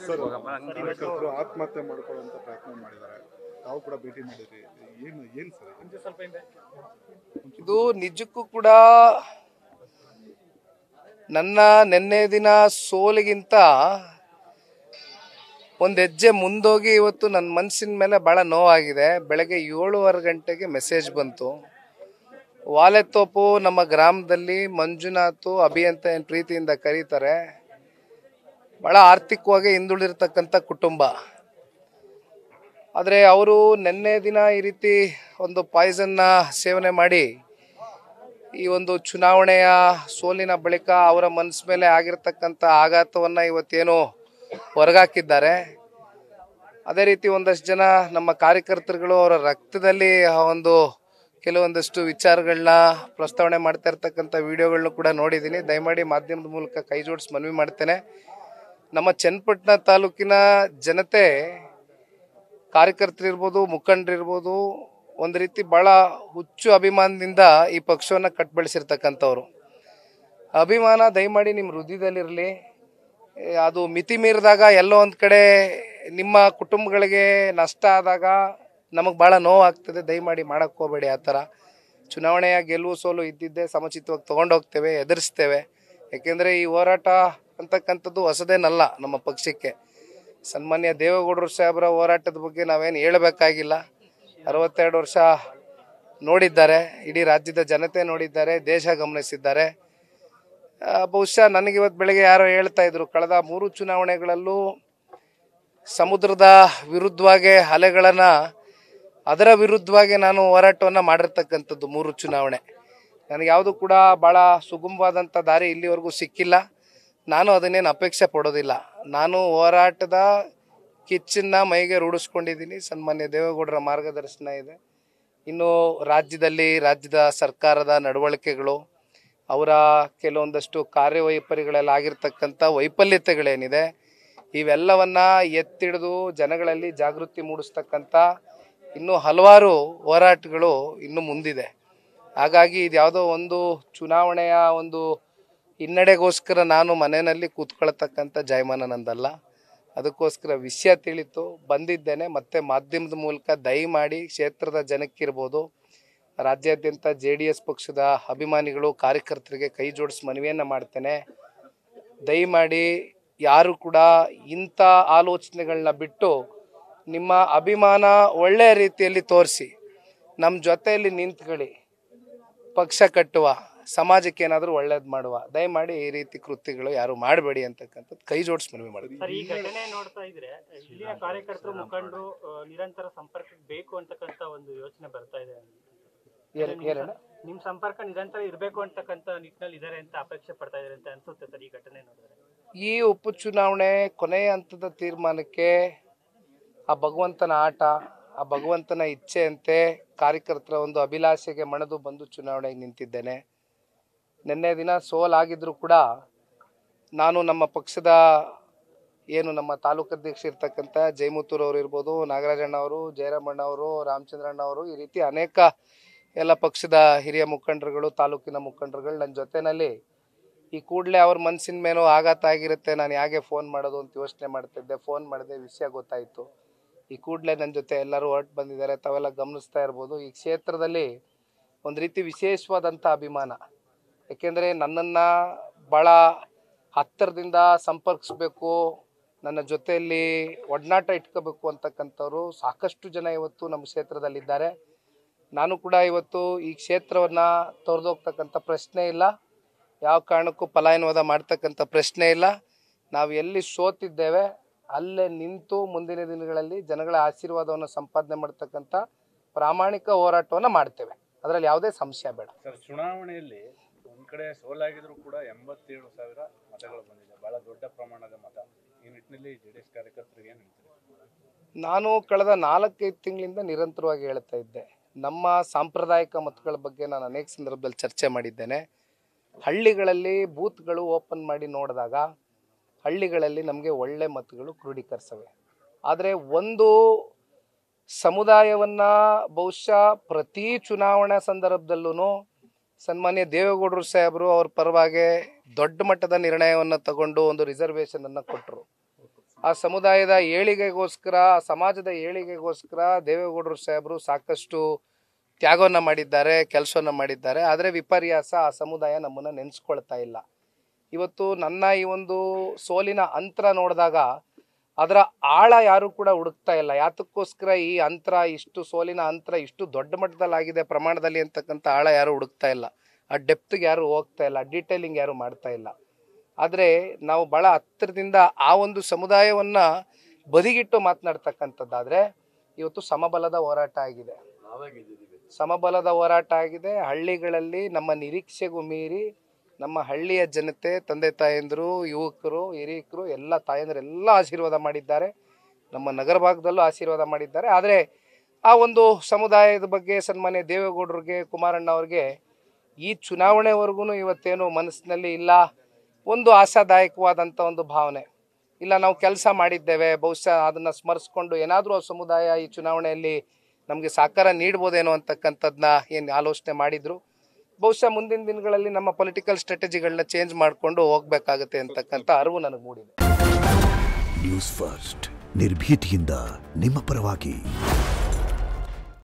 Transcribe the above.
Sir ಕಾರ್ಯಕರ್ತರು ಆತ್ಮಹತ್ಯೆ ಮಾಡ್ಕೊಳ್ಳುವಂತ ಪ್ರಯತ್ನ ಮಾಡಿದ್ದಾರೆ, ತಾವು ಕೂಡ ಭೇಟಿ ಮಾಡಿದ್ರಿ, ಏನು ಸರ್ ಇದು ನಿಜಕ್ಕೂ ಕೂಡ ನನ್ನ ನಿನ್ನೆ ದಿನ ಸೋಲಿಗಿಂತ ಒಂದು ಹೆಜ್ಜೆ ಮುಂದೋಗಿ ಇವತ್ತು ನನ್ನ ಮನಸ್ಸಿನ ಮೇಲೆ ಬಹಳ ನೋವಾಗಿದೆ. ಬೆಳಗ್ಗೆ 7:15 ಗಂಟೆಗೆ ಮೆಸೇಜ್ ಬಂತು. ವಾಲೆತೋಪು ನಮ್ಮ ಗ್ರಾಮದಲ್ಲಿ ಮಂಜುನಾಥ್ ಅಭಿ ಅಂತ ಏನು ಪ್ರೀತಿಯಿಂದ ಕರೀತಾರೆ, ಬಹಳ ಆರ್ಥಿಕವಾಗಿ ಹಿಂದುಳಿರ್ತಕ್ಕಂಥ ಕುಟುಂಬ. ಆದರೆ ಅವರು ನಿನ್ನೆ ದಿನ ಈ ರೀತಿ ಒಂದು ಪಾಯ್ಸನ್ನ ಸೇವನೆ ಮಾಡಿ ಈ ಒಂದು ಚುನಾವಣೆಯ ಸೋಲಿನ ಬಳಿಕ ಅವರ ಮನಸ್ಸು ಮೇಲೆ ಆಗಿರ್ತಕ್ಕಂಥ ಆಘಾತವನ್ನು ಇವತ್ತೇನು ಹೊರಗಾಕಿದ್ದಾರೆ. ಅದೇ ರೀತಿ ಒಂದಷ್ಟು ಜನ ನಮ್ಮ ಕಾರ್ಯಕರ್ತರುಗಳು ಅವರ ರಕ್ತದಲ್ಲಿ ಒಂದು ಕೆಲವೊಂದಷ್ಟು ವಿಚಾರಗಳನ್ನ ಪ್ರಸ್ತಾವನೆ ಮಾಡ್ತಾ ಇರ್ತಕ್ಕಂಥ ವಿಡಿಯೋಗಳನ್ನ ಕೂಡ ನೋಡಿದ್ದೀನಿ. ದಯಮಾಡಿ ಮಾಧ್ಯಮದ ಮೂಲಕ ಕೈ ಜೋಡಿಸಿ ಮನವಿ ಮಾಡ್ತೇನೆ, ನಮ್ಮ ಚನ್ನಪಟ್ಟಣ ತಾಲೂಕಿನ ಜನತೆ ಕಾರ್ಯಕರ್ತರಿರ್ಬೋದು, ಮುಖಂಡರಿರ್ಬೋದು, ಒಂದು ರೀತಿ ಬಹಳ ಹುಚ್ಚು ಅಭಿಮಾನದಿಂದ ಈ ಪಕ್ಷವನ್ನು ಕಟ್ಬೆಳೆಸಿರ್ತಕ್ಕಂಥವ್ರು. ಅಭಿಮಾನ ದಯಮಾಡಿ ನಿಮ್ಮ ಹೃದಯದಲ್ಲಿರಲಿ. ಅದು ಮಿತಿ ಮೀರಿದಾಗ ಎಲ್ಲೋ ಒಂದು ಕಡೆ ನಿಮ್ಮ ಕುಟುಂಬಗಳಿಗೆ ನಷ್ಟ ಆದಾಗ ನಮಗೆ ಭಾಳ ನೋವಾಗ್ತದೆ. ದಯಮಾಡಿ ಮಾಡೋಕ್ಕೆ ಹೋಗಬೇಡಿ ಆ ಥರ. ಚುನಾವಣೆಯ ಗೆಲುವು ಸೋಲು ಇದ್ದಿದ್ದೇ ಸಮಚಿತವಾಗಿ ತೊಗೊಂಡೋಗ್ತೇವೆ, ಎದುರಿಸ್ತೇವೆ. ಯಾಕೆಂದರೆ ಈ ಹೋರಾಟ ಅಂತಕ್ಕಂಥದ್ದು ಹೊಸದೇನಲ್ಲ ನಮ್ಮ ಪಕ್ಷಕ್ಕೆ. ಸನ್ಮಾನ್ಯ ದೇವೇಗೌಡರು ಸಾಹೇಬರ ಹೋರಾಟದ ಬಗ್ಗೆ ನಾವೇನು ಹೇಳಬೇಕಾಗಿಲ್ಲ. 62 ವರ್ಷ ನೋಡಿದ್ದಾರೆ, ಇಡೀ ರಾಜ್ಯದ ಜನತೆ ನೋಡಿದ್ದಾರೆ, ದೇಶ ಗಮನಿಸಿದ್ದಾರೆ. ಬಹುಶಃ ನನಗೆ ಇವತ್ತು ಬೆಳಗ್ಗೆ ಯಾರೋ ಹೇಳ್ತಾ ಇದ್ರು, ಕಳೆದ 3 ಚುನಾವಣೆಗಳಲ್ಲೂ ಸಮುದ್ರದ ವಿರುದ್ಧವಾಗಿ ಅಲೆಗಳನ್ನು ಅದರ ವಿರುದ್ಧವಾಗಿ ನಾನು ಹೋರಾಟವನ್ನು ಮಾಡಿರ್ತಕ್ಕಂಥದ್ದು 3 ಚುನಾವಣೆ. ನನಗೆ ಯಾವುದು ಕೂಡ ಭಾಳ ಸುಗಮವಾದಂಥ ದಾರಿ ಇಲ್ಲಿವರೆಗೂ ಸಿಕ್ಕಿಲ್ಲ. ನಾನು ಅದನ್ನೇನು ಅಪೇಕ್ಷೆ ಪಡೋದಿಲ್ಲ. ನಾನು ಹೋರಾಟದ ಕಿಚ್ಚನ್ನು ಮೈಗೆ ರೂಢಿಸ್ಕೊಂಡಿದ್ದೀನಿ. ಸನ್ಮಾನ್ಯ ದೇವೇಗೌಡರ ಮಾರ್ಗದರ್ಶನ ಇದೆ. ಇನ್ನು ರಾಜ್ಯದ ಸರ್ಕಾರದ ನಡವಳಿಕೆಗಳು, ಅವರ ಕೆಲವೊಂದಷ್ಟು ಕಾರ್ಯವೈಖರಿಗಳೆಲ್ಲ ಆಗಿರ್ತಕ್ಕಂಥ ವೈಫಲ್ಯತೆಗಳೇನಿದೆ, ಇವೆಲ್ಲವನ್ನ ಎತ್ತಿಡಿದು ಜನಗಳಲ್ಲಿ ಜಾಗೃತಿ ಮೂಡಿಸ್ತಕ್ಕಂಥ ಇನ್ನೂ ಹಲವಾರು ಹೋರಾಟಗಳು ಇನ್ನು ಮುಂದಿದೆ. ಹಾಗಾಗಿ ಇದು ಯಾವುದೋ ಒಂದು ಚುನಾವಣೆಯ ಒಂದು ಹಿನ್ನಡೆಗೋಸ್ಕರ ನಾನು ಮನೆಯಲ್ಲಿ ಕೂತ್ಕೊಳ್ತಕ್ಕಂಥ ಜಾಯಮಾನ ನಂದಲ್ಲ. ಅದಕ್ಕೋಸ್ಕರ ವಿಷಯ ತಿಳಿತು ಬಂದಿದ್ದೇನೆ. ಮತ್ತೆ ಮಾಧ್ಯಮದ ಮೂಲಕ ದಯಮಾಡಿ ಕ್ಷೇತ್ರದ ಜನಕ್ಕಿರ್ಬೋದು, ರಾಜ್ಯಾದ್ಯಂತ JDS ಪಕ್ಷದ ಅಭಿಮಾನಿಗಳು, ಕಾರ್ಯಕರ್ತರಿಗೆ ಕೈ ಜೋಡಿಸಿ ಮನವಿಯನ್ನು ಮಾಡ್ತೇನೆ. ದಯಮಾಡಿ ಯಾರು ಕೂಡ ಇಂಥ ಆಲೋಚನೆಗಳನ್ನ ಬಿಟ್ಟು ನಿಮ್ಮ ಅಭಿಮಾನ ಒಳ್ಳೆಯ ರೀತಿಯಲ್ಲಿ ತೋರಿಸಿ ನಮ್ಮ ಜೊತೆಯಲ್ಲಿ ನಿಂತ್ಕೊಳ್ಳಿ. ಪಕ್ಷ ಕಟ್ಟುವ, ಸಮಾಜಕ್ಕೆ ಏನಾದರೂ ಒಳ್ಳೇದು ಮಾಡುವ. ದಯಮಾಡಿ ಈ ರೀತಿ ಕೃತ್ಯಗಳು ಯಾರು ಮಾಡಬೇಡಿ ಅಂತಕ್ಕಂಥದ್ದು ಕೈ ಜೋಡಿಸಿ ಮನವಿ ಮಾಡ್ತೀವಿ. ಸರ್, ಈ ಘಟನೆ ನೋಡ್ತಾ ಇದ್ರೆ ಇಲ್ಲಿನ ಕಾರ್ಯಕರ್ತರು, ಮುಖಂಡರು ನಿರಂತರ ಸಂಪರ್ಕಕ್ಕೆ ಬೇಕು ಅಂತಕ್ಕಂಥ ಒಂದು ಯೋಚನೆ ಬರ್ತಾ ಇದೆ. ನಿಮ್ ಸಂಪರ್ಕ ನಿರಂತರ ಇರಬೇಕು ಅಂತಕ್ಕಂಥ ನಿಟ್ಟಿನಲ್ಲಿ ಇದಾರೆ ಅಂತ ಅಪೇಕ್ಷೆ ಪಡ್ತಾ ಇದಾರೆ ಅಂತ ಅನ್ಸುತ್ತೆ ಸರ್ ಈ ಘಟನೆ ನೋಡಿದ್ರೆ. ಈ ಉಪಚುನಾವಣೆ ಕೊನೆಯ ಹಂತದ ತೀರ್ಮಾನಕ್ಕೆ ಆ ಭಗವಂತನ ಆಟ, ಆ ಭಗವಂತನ ಇಚ್ಛೆಯಂತೆ ಕಾರ್ಯಕರ್ತರ ಒಂದು ಅಭಿಲಾಷೆಗೆ ಮಣಿದು ಬಂದು ಚುನಾವಣೆಗೆ ನಿಂತಿದ್ದೇನೆ. ನಿನ್ನೆ ದಿನ ಸೋಲಾಗಿದ್ರು ಕೂಡ ನಾನು ನಮ್ಮ ಪಕ್ಷದ ಏನು ನಮ್ಮ ತಾಲೂಕು ಅಧ್ಯಕ್ಷ ಇರ್ತಕ್ಕಂಥ ಜಯಮುತ್ತೂರ್ ಅವರು ಇರ್ಬೋದು, ನಾಗರಾಜಣ್ಣ ಅವರು, ಜಯರಾಮಣ್ಣ ಅವರು, ರಾಮಚಂದ್ರಣ್ಣ ಅವರು, ಈ ರೀತಿ ಅನೇಕ ಎಲ್ಲ ಪಕ್ಷದ ಹಿರಿಯ ಮುಖಂಡರುಗಳು, ತಾಲೂಕಿನ ಮುಖಂಡರುಗಳು ನನ್ನ ಜೊತೆಯಲ್ಲಿ ಈ ಕೂಡಲೇ ಅವ್ರ ಮನಸ್ಸಿನ ಮೇಲೂ ಆಘಾತ ಆಗಿರುತ್ತೆ, ನಾನು ಹೇಗೆ ಫೋನ್ ಮಾಡೋದು ಅಂತ ಯೋಚನೆ ಮಾಡ್ತಿದ್ದೆ. ಫೋನ್ ಮಾಡಿದೆ, ವಿಷಯ ಗೊತ್ತಾಯಿತು. ಈ ಕೂಡಲೇ ನನ್ನ ಜೊತೆ ಎಲ್ಲರೂ ಹೊರಟು ಬಂದಿದ್ದಾರೆ. ತಾವೆಲ್ಲ ಗಮನಿಸ್ತಾ ಇರ್ಬೋದು. ಈ ಕ್ಷೇತ್ರದಲ್ಲಿ ಒಂದು ರೀತಿ ವಿಶೇಷವಾದಂಥ ಅಭಿಮಾನ. ಏಕೆಂದರೆ ನನ್ನನ್ನು ಭಾಳ ಹತ್ತಿರದಿಂದ ಸಂಪರ್ಕಿಸ್ಬೇಕು, ನನ್ನ ಜೊತೆಯಲ್ಲಿ ಒಡನಾಟ ಇಟ್ಕೋಬೇಕು ಅಂತಕ್ಕಂಥವ್ರು ಸಾಕಷ್ಟು ಜನ ಇವತ್ತು ನಮ್ಮ ಕ್ಷೇತ್ರದಲ್ಲಿದ್ದಾರೆ. ನಾನು ಕೂಡ ಇವತ್ತು ಈ ಕ್ಷೇತ್ರವನ್ನು ತೊರೆದೋಗ್ತಕ್ಕಂಥ ಪ್ರಶ್ನೆ ಇಲ್ಲ, ಯಾವ ಕಾರಣಕ್ಕೂ ಪಲಾಯನವಾದ ಮಾಡ್ತಕ್ಕಂಥ ಪ್ರಶ್ನೆ ಇಲ್ಲ. ನಾವು ಎಲ್ಲಿ ಸೋತಿದ್ದೇವೆ ಅಲ್ಲೇ ನಿಂತು ಮುಂದಿನ ದಿನಗಳಲ್ಲಿ ಜನಗಳ ಆಶೀರ್ವಾದವನ್ನು ಸಂಪಾದನೆ ಮಾಡ್ತಕ್ಕಂಥ ಪ್ರಾಮಾಣಿಕ ಹೋರಾಟವನ್ನು ಮಾಡ್ತೇವೆ. ಅದರಲ್ಲಿ ಯಾವುದೇ ಸಂಶಯ ಬೇಡ. ಸರ್, ಚುನಾವಣೆಯಲ್ಲಿ ಒಂದ್ ಕಡೆ ಸೋಲಾಗಿದ್ರು ಕೂಡ 87,000 ಮತಗಳು ಬಂದಿದೆ, ಬಹಳ ದೊಡ್ಡ ಪ್ರಮಾಣದ ಮತ. ಈ ನಿಟ್ಟಿನಲ್ಲಿ JDS ಕಾರ್ಯಕರ್ತರಿಗೆ ಏನು ಹೇಳ್ತಾರೆ? ನಾನು ಕಳೆದ 4-5 ತಿಂಗಳಿಂದ ನಿರಂತರವಾಗಿ ಹೇಳ್ತಾ ಇದ್ದೆ, ನಮ್ಮ ಸಾಂಪ್ರದಾಯಿಕ ಮತಗಳ ಬಗ್ಗೆ ನಾನು ಅನೇಕ ಸಂದರ್ಭದಲ್ಲಿ ಚರ್ಚೆ ಮಾಡಿದ್ದೇನೆ. ಹಳ್ಳಿಗಳಲ್ಲಿ ಬೂತ್ಗಳು ಓಪನ್ ಮಾಡಿ ನೋಡಿದಾಗ ಹಳ್ಳಿಗಳಲ್ಲಿ ನಮಗೆ ಒಳ್ಳೆ ಮತಗಳು ಕ್ರೋಢೀಕರಿಸವೆ. ಆದರೆ ಒಂದು ಸಮುದಾಯವನ್ನು ಬಹುಶಃ ಪ್ರತಿ ಚುನಾವಣಾ ಸಂದರ್ಭದಲ್ಲೂ ಸನ್ಮಾನ್ಯ ದೇವೇಗೌಡರು ಸಾಹೇಬರು ಅವ್ರ ಪರವಾಗಿ ದೊಡ್ಡ ಮಟ್ಟದ ನಿರ್ಣಯವನ್ನು ತಗೊಂಡು ಒಂದು ರಿಸರ್ವೇಷನನ್ನು ಕೊಟ್ಟರು. ಆ ಸಮುದಾಯದ ಏಳಿಗೆಗೋಸ್ಕರ, ಆ ಸಮಾಜದ ಏಳಿಗೆಗೋಸ್ಕರ ದೇವೇಗೌಡರು ಸಾಹೇಬರು ಸಾಕಷ್ಟು ತ್ಯಾಗವನ್ನು ಮಾಡಿದ್ದಾರೆ, ಕೆಲಸವನ್ನು ಮಾಡಿದ್ದಾರೆ. ಆದರೆ ವಿಪರ್ಯಾಸ ಆ ಸಮುದಾಯ ನಮ್ಮನ್ನು ನೆನೆಸ್ಕೊಳ್ತಾ ಇಲ್ಲ. ಇವತ್ತು ನನ್ನ ಈ ಒಂದು ಸೋಲಿನ ಅಂತರ ನೋಡಿದಾಗ ಅದರ ಆಳ ಯಾರು ಕೂಡ ಹುಡುಕ್ತಾ ಇಲ್ಲ. ಯಾತಕ್ಕೋಸ್ಕರ ಈ ಅಂತರ, ಇಷ್ಟು ಸೋಲಿನ ಅಂತರ ಇಷ್ಟು ದೊಡ್ಡ ಮಟ್ಟದಲ್ಲಿ ಆಗಿದೆ ಪ್ರಮಾಣದಲ್ಲಿ ಅಂತಕ್ಕಂಥ ಆಳ ಯಾರು ಹುಡುಕ್ತಾ ಇಲ್ಲ. ಆ ಡೆಪ್ತ್ಗೆ ಯಾರು ಹೋಗ್ತಾ ಇಲ್ಲ, ಡೀಟೇಲಿಂಗ್ ಯಾರು ಮಾಡ್ತಾ ಇಲ್ಲ. ಆದರೆ ನಾವು ಭಾಳ ಹತ್ತಿರದಿಂದ ಆ ಒಂದು ಸಮುದಾಯವನ್ನು ಬದಿಗಿಟ್ಟು ಮಾತನಾಡ್ತಕ್ಕಂಥದ್ದಾದರೆ ಇವತ್ತು ಸಮಬಲದ ಹೋರಾಟ ಆಗಿದೆ. ಸಮಬಲದ ಹೋರಾಟ ಆಗಿದೆ. ಹಳ್ಳಿಗಳಲ್ಲಿ ನಮ್ಮ ನಿರೀಕ್ಷೆಗೂ ಮೀರಿ ನಮ್ಮ ಹಳ್ಳಿಯ ಜನತೆ, ತಂದೆ ತಾಯಂದಿರು, ಯುವಕರು, ಹಿರಿಯಕರು, ಎಲ್ಲ ತಾಯಂದಿರು ಎಲ್ಲ ಆಶೀರ್ವಾದ ಮಾಡಿದ್ದಾರೆ. ನಮ್ಮ ನಗರ ಭಾಗದಲ್ಲೂ ಆಶೀರ್ವಾದ ಮಾಡಿದ್ದಾರೆ. ಆದರೆ ಆ ಒಂದು ಸಮುದಾಯದ ಬಗ್ಗೆ ಸನ್ಮಾನ್ಯ ದೇವೇಗೌಡರಿಗೆ, ಕುಮಾರಣ್ಣ ಅವ್ರಿಗೆ ಈ ಚುನಾವಣೆವರೆಗೂ ಇವತ್ತೇನು ಮನಸ್ಸಿನಲ್ಲಿ ಇಲ್ಲ ಒಂದು ಆಶಾದಾಯಕವಾದಂಥ ಒಂದು ಭಾವನೆ ಇಲ್ಲ. ನಾವು ಕೆಲಸ ಮಾಡಿದ್ದೇವೆ, ಬಹುಶಃ ಅದನ್ನು ಸ್ಮರಿಸ್ಕೊಂಡು ಏನಾದರೂ ಆ ಸಮುದಾಯ ಈ ಚುನಾವಣೆಯಲ್ಲಿ ನಮಗೆ ಸಹಕಾರ ನೀಡ್ಬೋದೇನೋ ಅಂತಕ್ಕಂಥದ್ದನ್ನ ಏನು ಆಲೋಚನೆ ಮಾಡಿದ್ರು. ಬಹುಶಃ ಮುಂದಿನ ದಿನಗಳಲ್ಲಿ ನಮ್ಮ ಪೊಲಿಟಿಕಲ್ ಸ್ಟ್ರಾಟಜಿಗಳನ್ನ ಚೇಂಜ್ ಮಾಡಿಕೊಂಡು ಹೋಗಬೇಕಾಗುತ್ತೆ ಅಂತಕ್ಕಂಥ ಅರಿವು ನನಗೆ ಮೂಡಿದೆ. ನ್ಯೂಸ್ ಫಸ್ಟ್ ನಿರ್ಭೀತಿಯಿಂದ ನಿಮ್ಮ ಪರವಾಗಿ.